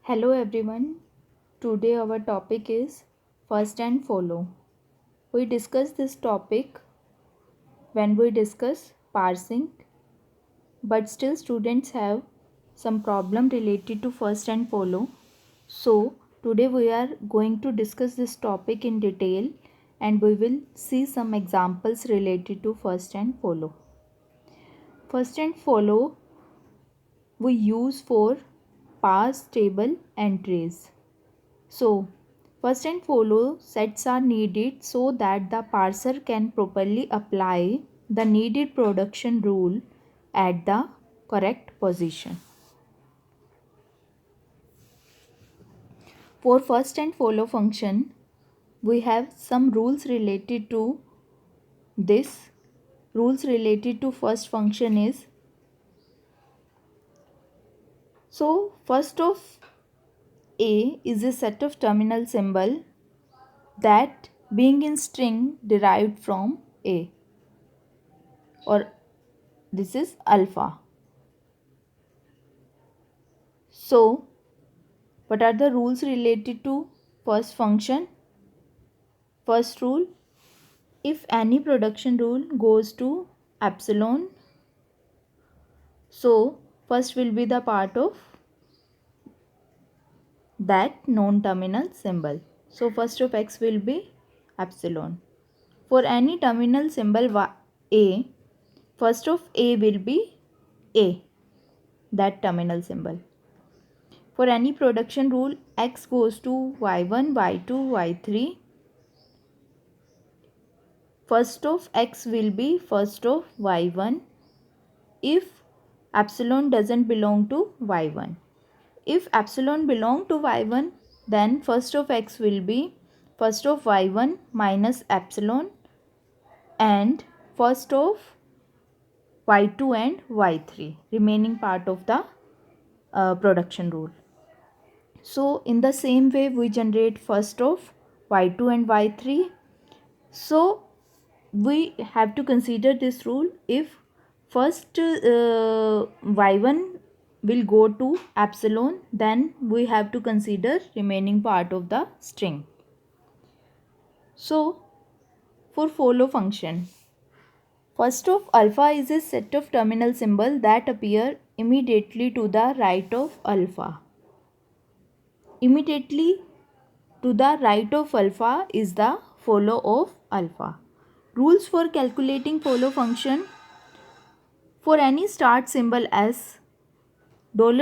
Hello everyone. Today our topic is first and follow. We discuss this topic when we discuss parsing, but still students have some problem related to first and follow. So today we are going to discuss this topic in detail and we will see some examples related to first and follow. First and follow we use for parse table entries. So, first and follow sets are needed so that the parser can properly apply the needed production rule at the correct position. For first and follow function, we have some rules related to this. Rules related to first function is, so first of A is a set of terminal symbol that being in string derived from A, or this is alpha. So, what are the rules related to first function? First rule, if any production rule goes to epsilon, so first will be the part of that non-terminal symbol. So first of x will be epsilon. For any terminal symbol a, first of a will be a, that terminal symbol. For any production rule x goes to y1, y2, y3, first of x will be first of y1 if epsilon doesn't belong to y1. If epsilon belong to y1, then first of x will be first of y1 minus epsilon and first of y2 and y3, remaining part of the production rule. So in the same way we generate first of y2 and y3. So we have to consider this rule. If first y1 will go to epsilon, then we have to consider remaining part of the string. So for follow function, first of alpha is a set of terminal symbol that appear immediately to the right of alpha. Immediately to the right of alpha is the follow of alpha. Rules for calculating follow function. For any start symbol s,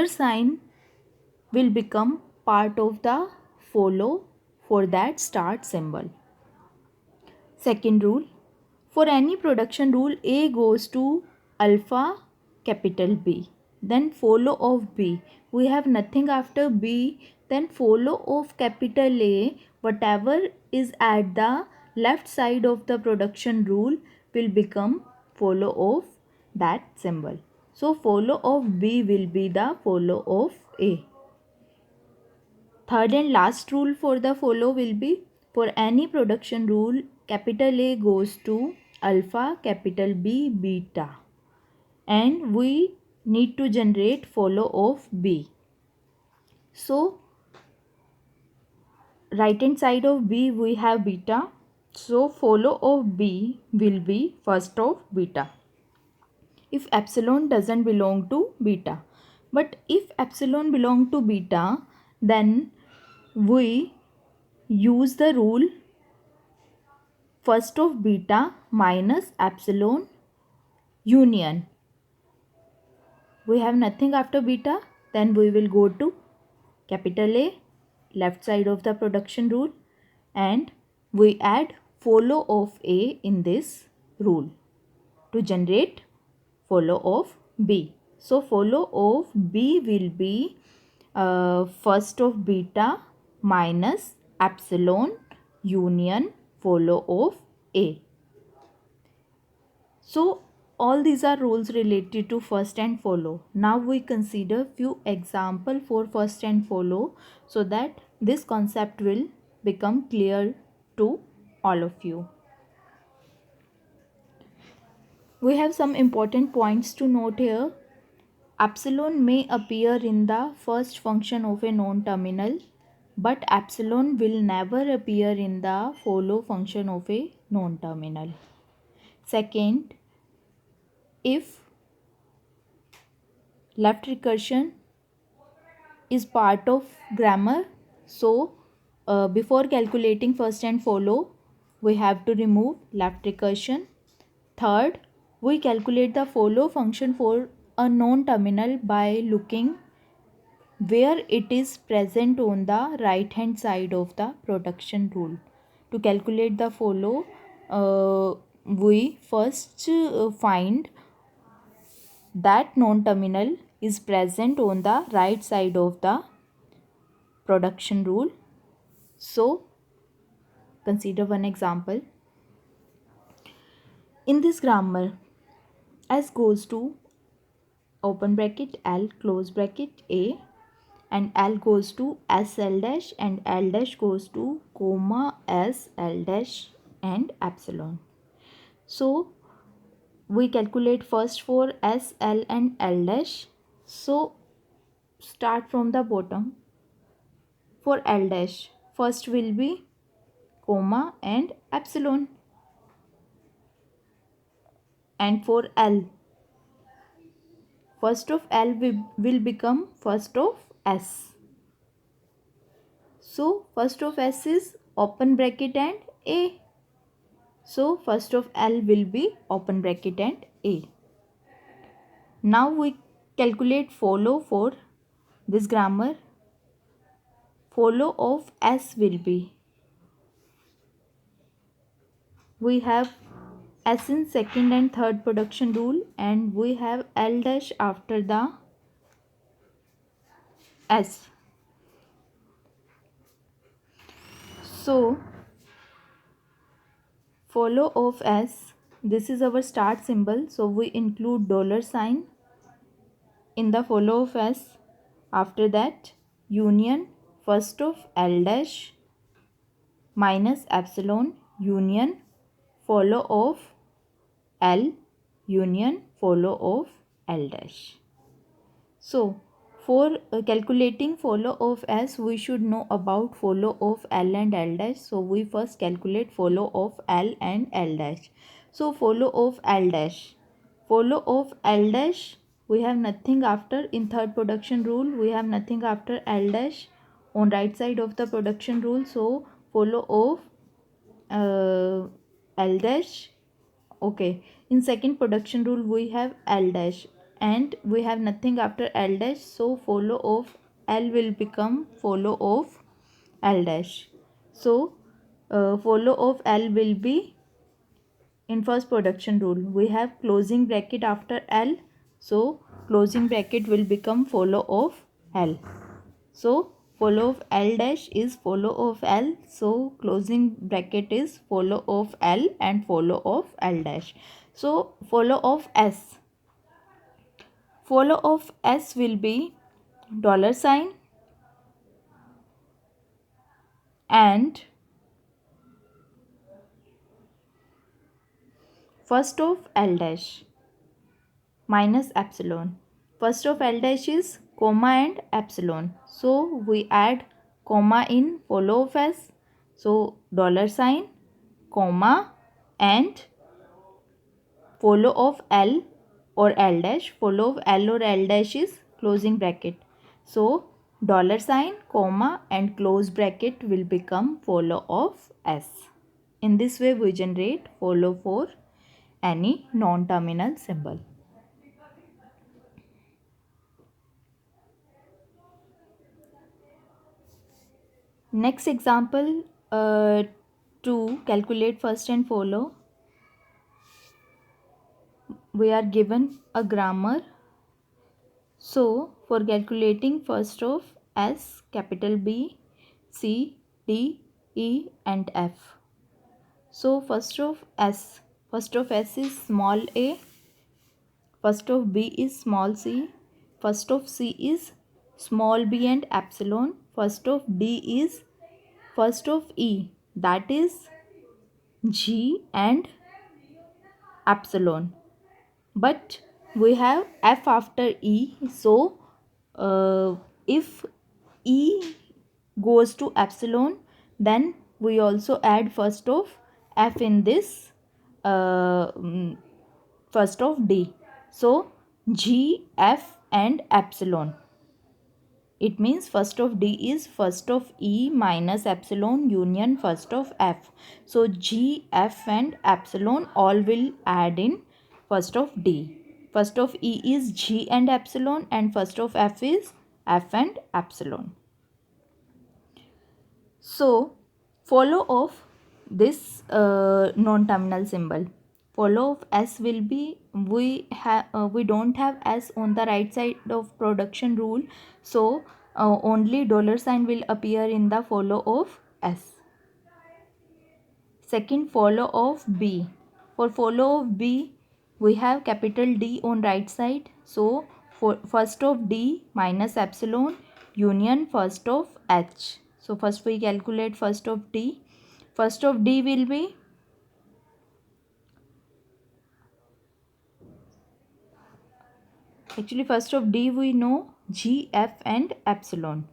$sign will become part of the follow for that start symbol. Second rule, for any production rule A goes to alpha capital B, then follow of B. We have nothing after B, then follow of capital A, whatever is at the left side of the production rule will become follow of that symbol. So follow of B will be the follow of A. Third and last rule for the follow will be, for any production rule capital A goes to alpha capital B beta, and we need to generate follow of B. So right hand side of B we have beta, so follow of B will be first of beta if epsilon doesn't belong to beta. But if epsilon belong to beta, then we use the rule first of beta minus epsilon union. We have nothing after beta, then we will go to capital A, left side of the production rule, and we add follow of A in this rule to generate follow of B. So follow of B will be first of beta minus epsilon union follow of A. So all these are rules related to first and follow. Now we consider few example for first and follow so that this concept will become clear to all of you. We have some important points to note here. Epsilon may appear in the first function of a known terminal, but epsilon will never appear in the follow function of a known terminal. Second, if left recursion is part of grammar, so before calculating first and follow, we have to remove left recursion. Third, we calculate the follow function for a known terminal by looking where it is present on the right hand side of the production rule. To calculate the follow, we first find that known terminal is present on the right side of the production rule. So consider one example. In this grammar, S goes to open bracket L close bracket A, and L goes to S L dash, and L dash goes to comma S L dash and epsilon. So we calculate first for S, L and L dash. So start from the bottom. For L dash, first will be comma and epsilon. And for L, first of L will become first of S. So first of S is open bracket and A. So first of L will be open bracket and A. Now we calculate follow for this grammar. Follow of S will be, we have S in second and third production rule, and we have L dash after the S. So follow of S, this is our start symbol, so we include $sign in the follow of S. After that, union first of L dash minus epsilon union follow of L union follow of L dash. So for calculating follow of S, we should know about follow of L and L dash. So we first calculate follow of L and L dash. So follow of L dash. Follow of L dash, we have nothing after, in third production rule we have nothing after L dash on right side of the production rule. So follow of L dash. Okay, in second production rule we have L dash and we have nothing after L dash, so follow of L will become follow of L dash. So follow of L will be, in first production rule we have closing bracket after L, so closing bracket will become follow of L. So follow of L dash is follow of L, so closing bracket is follow of L and follow of L dash. So follow of S. Follow of S will be $sign and first of L dash minus epsilon. First of L dash is comma and epsilon. So we add comma in follow of S. So $sign, comma and follow of L or L dash. Follow of L or L dash is closing bracket. So $sign, comma and close bracket will become follow of S. In this way we generate follow for any non-terminal symbol. Next example, to calculate first and follow, we are given a grammar. So for calculating first of S, capital B, C, D, E and F. So first of S is small a, first of B is small c, first of C is small b and epsilon, first of D is first of E, that is G and epsilon. But we have F after E. So if E goes to epsilon, then we also add first of F in this first of D. So G, F and epsilon. It means first of D is first of E minus epsilon union first of F. So G, F and epsilon all will add in first of D. First of E is G and epsilon, and first of F is F and epsilon. So follow of this non-terminal symbol. Follow of S will be, we don't have S on the right side of production rule, so only dollar sign will appear in the follow of S. Second, follow of B. For follow of B, we have capital D on right side, so for first of D minus epsilon union first of H. So first we calculate first of D. First of D will be actually first of D we know G, F and epsilon.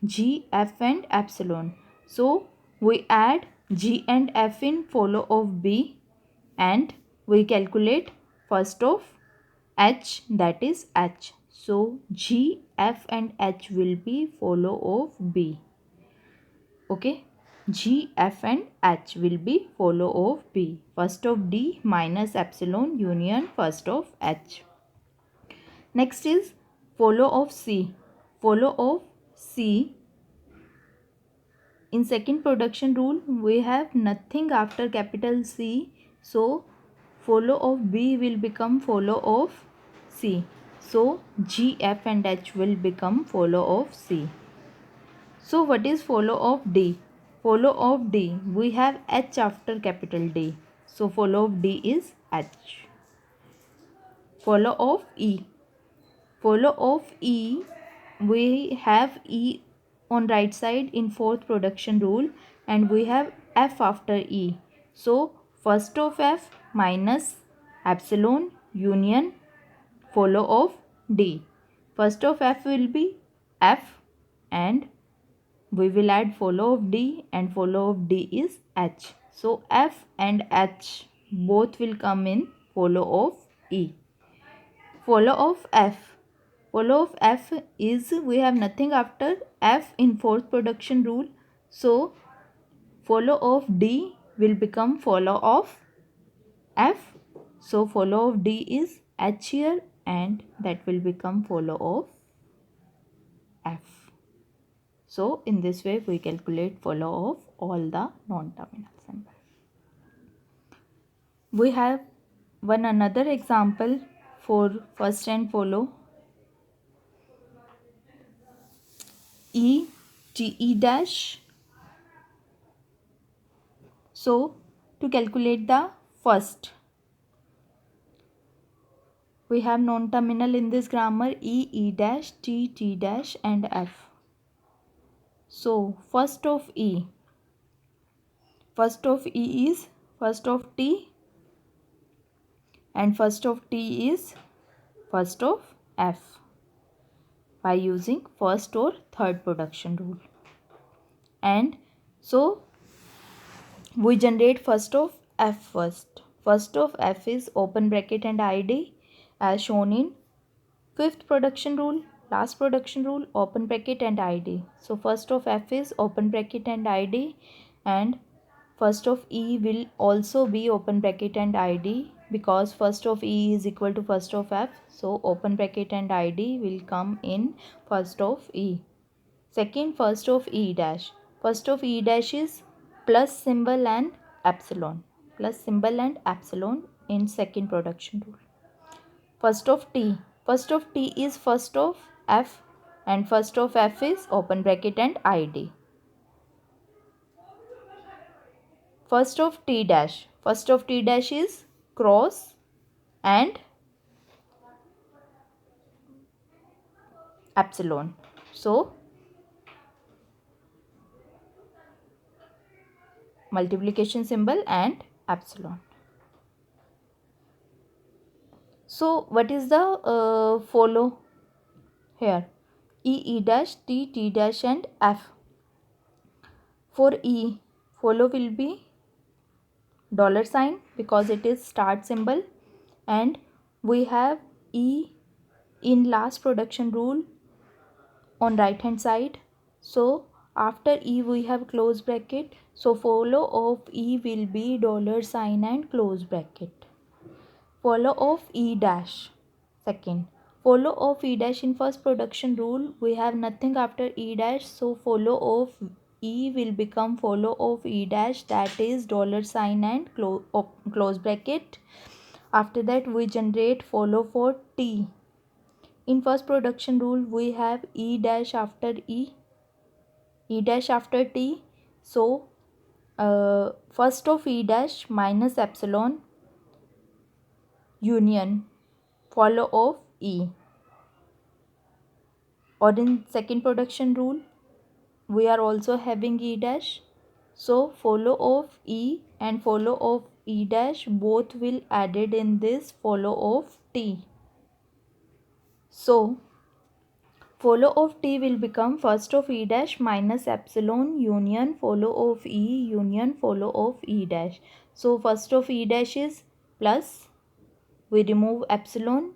G, F and epsilon. So we add G and F in follow of B and we calculate first of H, that is H. So G, F and H will be follow of B. Okay. G, F and H will be follow of B. First of D minus epsilon union first of H. Next is follow of C. Follow of C. In second production rule, we have nothing after capital C. So follow of B will become follow of C. So G, F and H will become follow of C. So what is follow of D? Follow of D, we have H after capital D. So follow of D is H. Follow of E. Follow of E, we have E on right side in fourth production rule and we have F after E. So first of F minus epsilon union follow of D. First of F will be F and we will add follow of D and follow of D is H. So F and H both will come in follow of E. Follow of F. Follow of F is, we have nothing after F in fourth production rule. So follow of D will become follow of F. So follow of D is H here and that will become follow of F. So in this way we calculate follow of all the non-terminal symbols. We have one another example for first and follow. E, T, E dash. So to calculate the first, we have non-terminal in this grammar E, E dash, T, T dash and F. So first of E. First of E is first of T and first of T is first of F by using first or third production rule. And so we generate first of F first. First of F is open bracket and ID as shown in fifth production rule, last production rule, open bracket and ID. So first of F is open bracket and ID and first of E will also be open bracket and ID because first of E is equal to first of F. So open bracket and ID will come in first of E. Second, first of E dash. First of E dash is plus symbol and epsilon. Plus symbol and epsilon in second production rule. First of T. First of T is first of F and first of F is open bracket and ID. First of T dash. First of T dash is cross and epsilon. So multiplication symbol and epsilon. So what is the follow here? E dash, T dash and F. For E, follow will be dollar sign because it is start symbol, and we have E in last production rule on right hand side. So after E we have close bracket, so follow of E will be dollar sign and close bracket. Follow of E dash, second. Follow of E dash in first production rule we have nothing after E dash, so follow of E will become follow of E dash, that is dollar sign and close bracket. After that we generate follow for T. In first production rule we have E dash after E dash after T. So first of E dash minus epsilon union follow of E. Or in second production rule we are also having E dash. So follow of E and follow of E dash both will added in this follow of T. So follow of T will become first of E dash minus epsilon union follow of E union follow of E dash. So first of E dash is plus, we remove epsilon,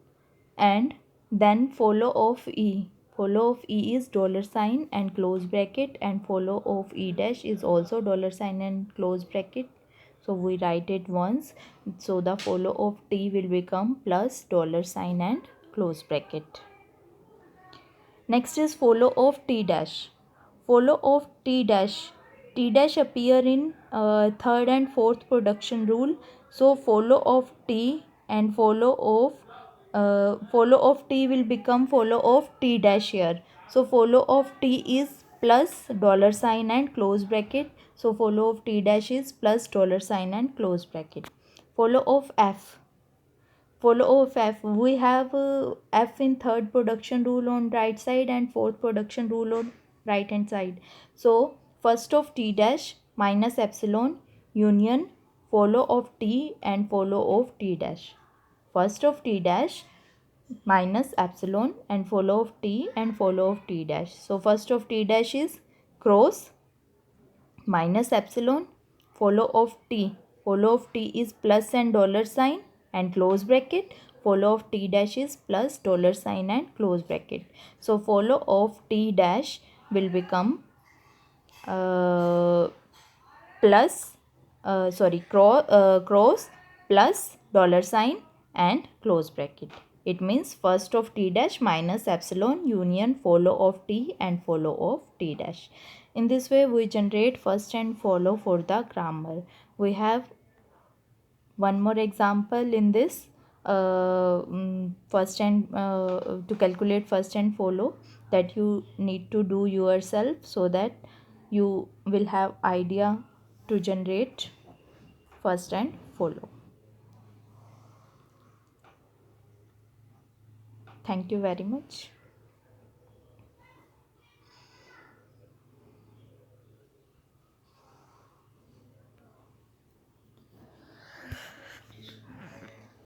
and then follow of E. Follow of E is dollar sign and close bracket, and follow of E dash is also dollar sign and close bracket. So we write it once. So the follow of T will become plus dollar sign and close bracket. Next is follow of T dash. Follow of T dash. T dash appear in third and fourth production rule. So follow of T and follow of T will become follow of T dash here. So follow of T is plus dollar sign and close bracket. So follow of T dash is plus dollar sign and close bracket. Follow of F. Follow of F, we have F in third production rule on right side and fourth production rule on right hand side. So first of T dash minus epsilon union follow of T and follow of T dash. First of T dash minus epsilon and follow of T and follow of T dash. So first of T dash is cross minus epsilon follow of T. Follow of T is plus and dollar sign and close bracket. Follow of T dash is plus dollar sign and close bracket. So follow of T dash will become plus cross plus dollar sign and close bracket. It means first of T dash minus epsilon union follow of T and follow of T dash. In this way we generate first and follow for the grammar. We have one more example in this first and to calculate first and follow, that you need to do yourself so that you will have idea to generate first and follow. Thank you very much.